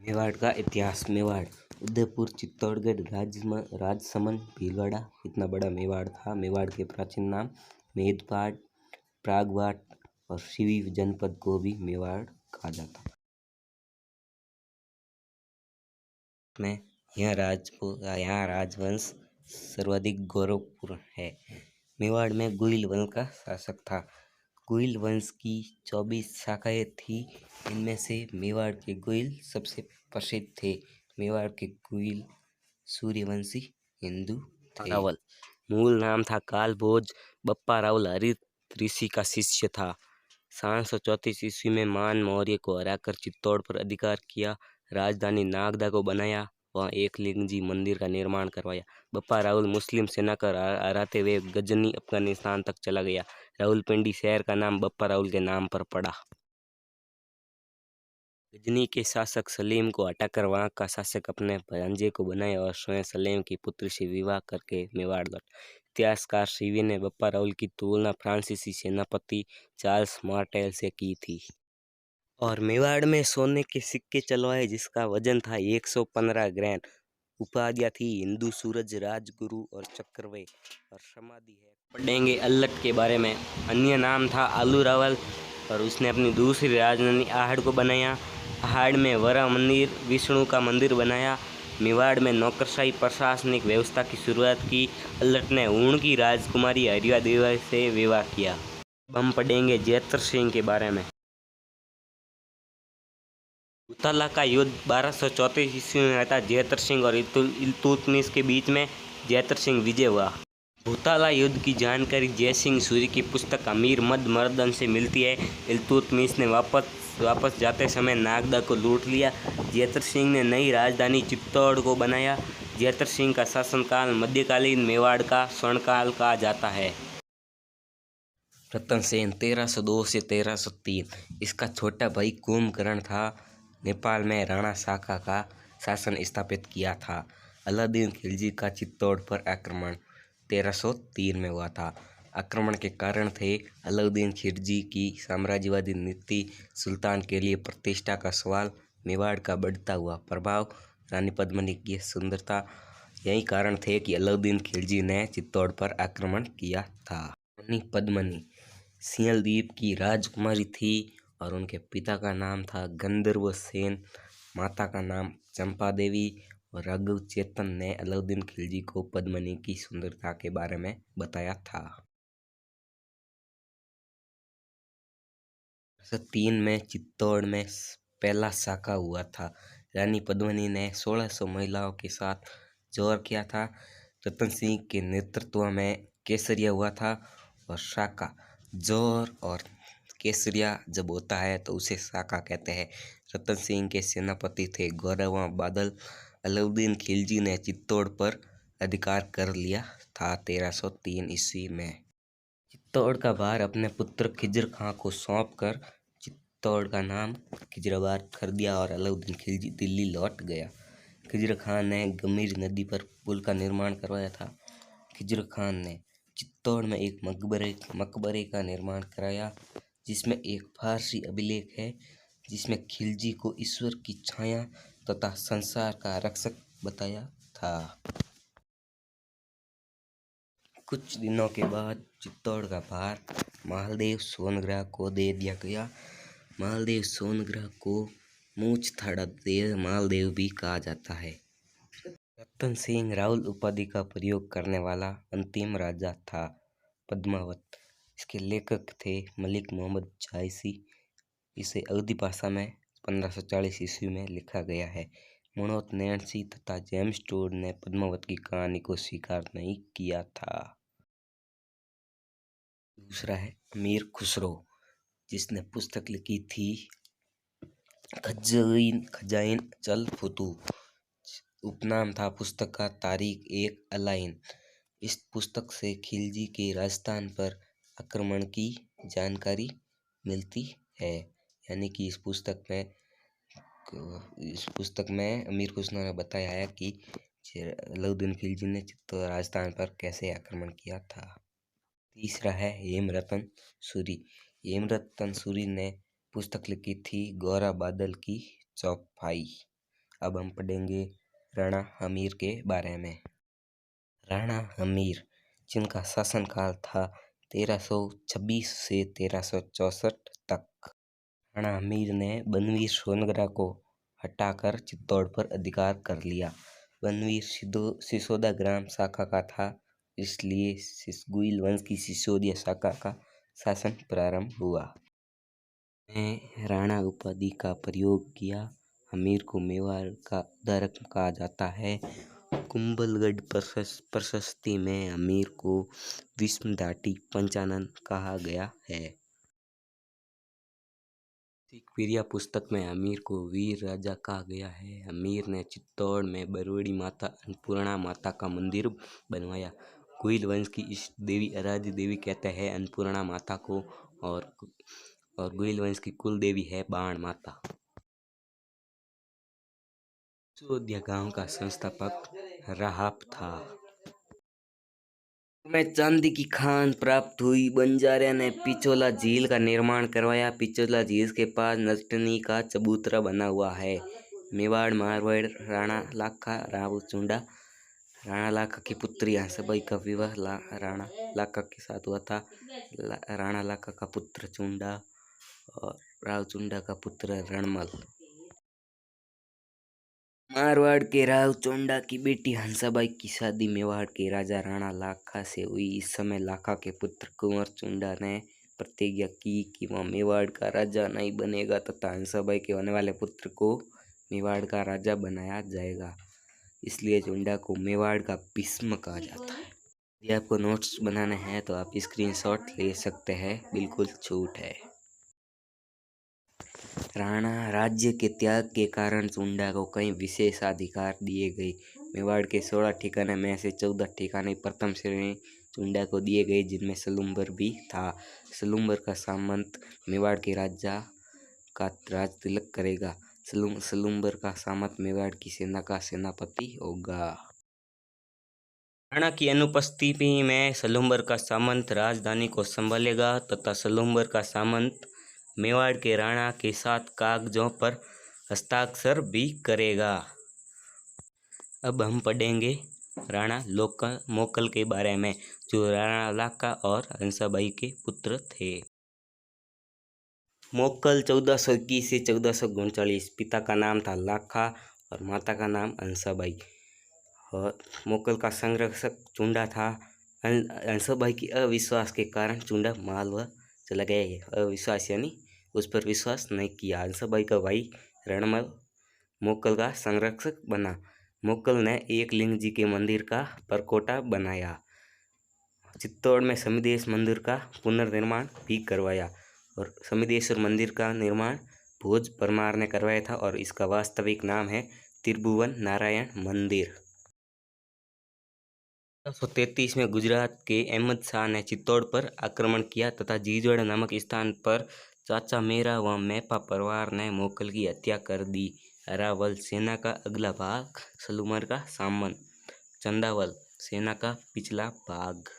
मेवाड़ का इतिहास। मेवाड़ उदयपुर, चित्तौड़गढ़, राजसमंद, भीलवाड़ा इतना बड़ा मेवाड़ था। मेवाड़ के प्राचीन नाम मेदपाट, प्रागवाट और शिवी जनपद को भी मेवाड़ कहा जाता में यहाँ राजवंश सर्वाधिक गौरवपूर्ण है। मेवाड़ में गुइल वंश का शासक था। गुइल वंश की 24 शाखाएं थी। इनमें से मेवाड़ के गुइल सबसे प्रसिद्ध थे। मेवाड़ के गुइल सूर्यवंशी हिंदू थे। रावल मूल नाम था कालभोज। बप्पा रावल हरित ऋषि का शिष्य था। 734 ईस्वी में मान मौर्य को हराकर चित्तौड़ पर अधिकार किया। राजधानी नागदा को बनाया। वहाँ एक लिंगजी मंदिर का निर्माण करवाया। बप्पा रावल मुस्लिम सेना को हराते हुए गजनी अफगानिस्तान तक चला गया। रावलपिंडी शहर का नाम बप्पा रावल के नाम पर पड़ा। गजनी के शासक सलीम को हटाकर वहां का शासक अपने भांजे को बनाया और स्वयं सलीम की पुत्री से विवाह करके मेवाड़ लौट। इतिहासकार सीवी ने बप्पा रावल की तुलना फ्रांसीसी सेनापति चार्ल्स मार्टेल से की थी। और मेवाड़ में सोने के सिक्के चलवाए जिसका वजन था 115 ग्राम। उपाधियां थी हिंदू सूरज, राजगुरु और चक्रवे और समाधि है। पढ़ेंगे अल्लट के बारे में। अन्य नाम था आलू रावल और उसने अपनी दूसरी राजधानी आहड़ को बनाया। आहड़ में वरा मंदिर, विष्णु का मंदिर बनाया। मेवाड़ में नौकरशाही प्रशासनिक व्यवस्था की शुरुआत की। अल्लट ने ऊण की राजकुमारी हरिया देवी से विवाह किया। अब हम पढ़ेंगे जैतर सिंह के बारे में। भूताला का युद्ध 1234 ईस्वी में हुआ था। जैतर सिंह और इल्तुतमिश के बीच में जैतर सिंह विजय हुआ। भूताला युद्ध की जानकारी जयसिंह सूरी की पुस्तक अमीर मद मर्दन से मिलती है। इल्तुतमिश ने वापस जाते समय नागदा को लूट लिया। जैतर सिंह ने नई राजधानी चित्तौड़ को बनाया। जैतर सिंह का शासनकाल मध्यकालीन मेवाड़ का स्वर्णकाल कहा जाता है। रतन सेन 1302 से 1303। इसका छोटा भाई कुंभकर्ण था। नेपाल में राणा शाका का शासन स्थापित किया था। अलाउद्दीन खिलजी का चित्तौड़ पर आक्रमण 1303 में हुआ था। आक्रमण के कारण थे अलाउद्दीन खिलजी की साम्राज्यवादी नीति, सुल्तान के लिए प्रतिष्ठा का सवाल, मेवाड़ का बढ़ता हुआ प्रभाव, रानी पद्मिनी की सुंदरता। यही कारण थे कि अलाउद्दीन खिलजी ने चित्तौड़ पर आक्रमण किया था। रानी पद्मिनी सिंहल द्वीप की राजकुमारी थी और उनके पिता का नाम था गंधर्व सेन, माता का नाम चंपा देवी। और राघव चेतन ने अलाउद्दीन खिलजी को पद्मिनी की सुंदरता के बारे में बताया था। 1303 में चित्तौड़ में पहला साका हुआ था। रानी पद्मिनी ने 1600 महिलाओं के साथ जोर किया था। रतन सिंह के नेतृत्व में केसरिया हुआ था। और साका जोर और केसरिया जब होता है तो उसे साका कहते हैं। रतन सिंह के सेनापति थे गौरव बादल। अलाउद्दीन खिलजी ने चित्तौड़ पर अधिकार कर लिया था 1303 ईस्वी में। चित्तौड़ का भार अपने पुत्र खिजर खां को सौंपकर चित्तौड़ का नाम खिजराबाद कर दिया और अलाउद्दीन खिलजी दिल्ली लौट गया। खिजर खान ने गंभीर नदी पर पुल का निर्माण करवाया था। खिजर खान ने चित्तौड़ में एक मकबरे का निर्माण कराया जिसमें एक फारसी अभिलेख है जिसमें खिलजी को ईश्वर की छाया तथा संसार का रक्षक बताया था। कुछ दिनों के बाद चित्तौड़ का भार मालदेव सोनग्रह को दे दिया गया। मालदेव सोनग्रह को मूछथाड़ा देव मालदेव भी कहा जाता है। रतन सिंह रावल उपाधि का प्रयोग करने वाला अंतिम राजा था। पद्मावत इसके लेखक थे मलिक मोहम्मद जायसी। इसे अवधी भाषा में 1540 ईस्वी में लिखा गया है। मनोत नैन्सी तथा जेम्स टोड ने पद्मावत की कहानी को स्वीकार नहीं किया था। दूसरा है अमीर खुसरो जिसने पुस्तक लिखी थी खजाइन चल फुतू। उपनाम था पुस्तक का तारीख एक अलाइन। इस पुस्तक से खिलजी के राजस्थान पर आक्रमण की जानकारी मिलती है। यानी कि इस पुस्तक में अमीर खुसरो ने बताया है कि अलाउद्दीन खिलजी ने चित्तौड़ राजस्थान पर कैसे आक्रमण किया था। तीसरा है हेमरतन सूरी। हेमरतन सूरी ने पुस्तक लिखी थी गौरा बादल की चौपाई। अब हम पढ़ेंगे राणा हमीर के बारे में। राणा हमीर, जिनका शासनकाल था 1326 से 1364 तक। राणा हमीर ने बनवीर सोनगरा को हटाकर चित्तौड़ पर अधिकार कर लिया। बनवीर सिसोदा ग्राम शाखा का था, इसलिए गुइल वंश की सिसोदिया शाखा का शासन प्रारंभ हुआ। ने राणा उपाधि का प्रयोग किया। हमीर को मेवाड़ का उद्धारक कहा जाता है। कुंभलगढ़ प्रशस्ति में हमीर को विष्णुघाटी पंचानन कहा गया है। सिखप्रिया पुस्तक में हमीर को वीर राजा कहा गया है। हमीर ने चित्तौड़ में बरवड़ी माता अन्नपूर्णा माता का मंदिर बनवाया। गुइल वंश की इष्ट देवी आराध्य देवी कहते हैं अन्नपूर्णा माता को, और गुइल वंश की कुल देवी है बाण माता। सिसोदिया गांव का संस्थापक राहाप था। में चांदी की खान प्राप्त हुई। बंजारे ने पिछोला झील का निर्माण करवाया। पिछोला झील के पास नलटनी का चबूतरा बना हुआ है। मेवाड़ मारवाड़ राणा लाखा रावचुंडा, राणा लाखा की पुत्री हंसबाई का विवाह राणा लाखा के साथ हुआ था। राणा लाखा का पुत्र चुंडा और रावचुंडा का पुत्र रणमल। मारवाड़ के रावचुंडा की बेटी हंसाबाई की शादी मेवाड़ के राजा राणा लाखा से हुई। इस समय लाखा के पुत्र कुंवर चुंडा ने प्रतिज्ञा की कि वह मेवाड़ का राजा नहीं बनेगा तथा हंसाबाई के होने वाले पुत्र को मेवाड़ का राजा बनाया जाएगा। इसलिए चुंडा को मेवाड़ का भीष्म कहा जाता है। यदि आपको नोट्स बनाने हैं तो आप स्क्रीनशॉट ले सकते हैं, बिल्कुल छूट है। राणा राज्य के त्याग के कारण चुंडा को कई विशेषाधिकार दिए गए। मेवाड़ के 16 ठिकाने में से 14 ठिकाने प्रथम श्रेणी चुंडा को दिए गए, जिनमें सलुम्बर भी था। सलुम्बर का सामंत मेवाड़ के राजा का राज तिलक करेगा। सलुम्बर का सामंत मेवाड़ की सेना का सेनापति होगा। राणा की अनुपस्थिति में सलुम्बर का सामंत राजधानी को संभालेगा तथा सलुम्बर का सामंत मेवाड़ के राणा के साथ कागजों पर हस्ताक्षर भी करेगा। अब हम पढ़ेंगे राणा मोकल के बारे में, जो राणा लाखा और हंसाबाई के पुत्र थे। मोकल 1421 से 1439, पिता का नाम था लाखा और माता का नाम हंसाबाई। और मोकल का संरक्षक चुंडा था। हंसाबाई की अविश्वास के कारण चुंडा मालवा चला गया। अविश्वास यानी उस पर विश्वास नहीं किया। हंसाबाई का भाई रणमल मोकल का संरक्षक बना। मोकल ने एक लिंग जी के मंदिर का परकोटा बनाया। चित्तौड़ में समिदेश मंदिर का पुनर्निर्माण भी करवाया और समिदेश्वर मंदिर का निर्माण भोज परमार ने करवाया था और इसका वास्तविक नाम है त्रिभुवन नारायण मंदिर। 1333 में गुजरात के अहमद शाह ने चित्तौड़ पर आक्रमण किया तथा जीजड़ नामक स्थान पर चाचा मेरा व मेपा परिवार ने मोकल की हत्या कर दी। अरावल सेना का अगला भाग, सलूमर का सामंत, चंदावल सेना का पिछला भाग।